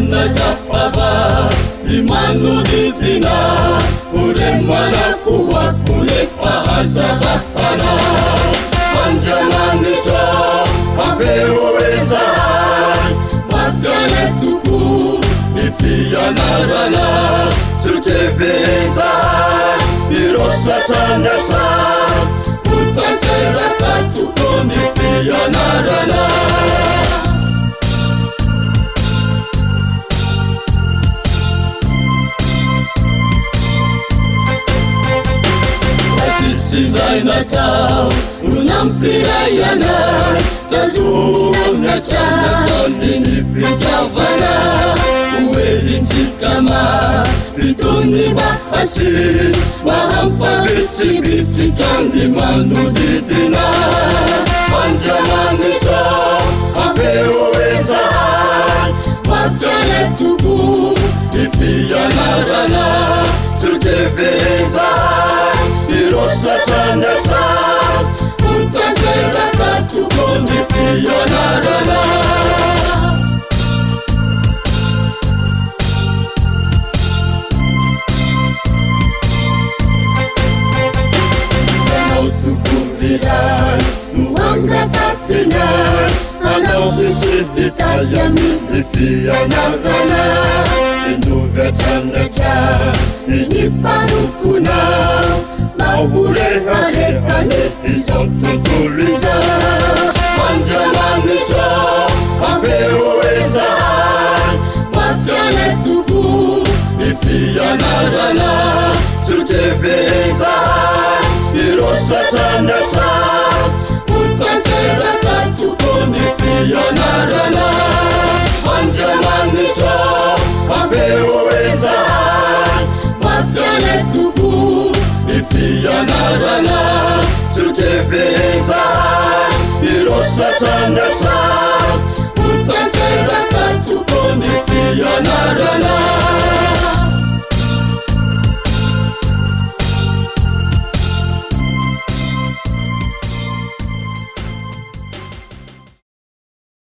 nazapava imanodidina uremanakoako lefa hazavahana fandramanitra ampeoezay mafiana toko ifianarana sukevezay irosatranyatra utanteraka toko nifianarana Sizainatao unampirayana tazonatranatraniny fitiavana uerinsikama fitony bahasy mahampavitsivitsikany manodidina fandramanitra ampeoezay mafiana toko ifianarana sukevezay irosatranyatra utanteraka toko nifianarana anao tokoviray noangatatinaay anao isiditsayami nifianarana sindoviatranatra iniparokonao naureharehane izao tontolo izao fandramanitra ampeoezay mafiana toko ifianarana sukevezay irosatranyatra utanteraka toko nifianarana fandramanitra ampeoezay mafiana toko ifianarana sukevezay irosatranyatra utanteraka toko nifianarana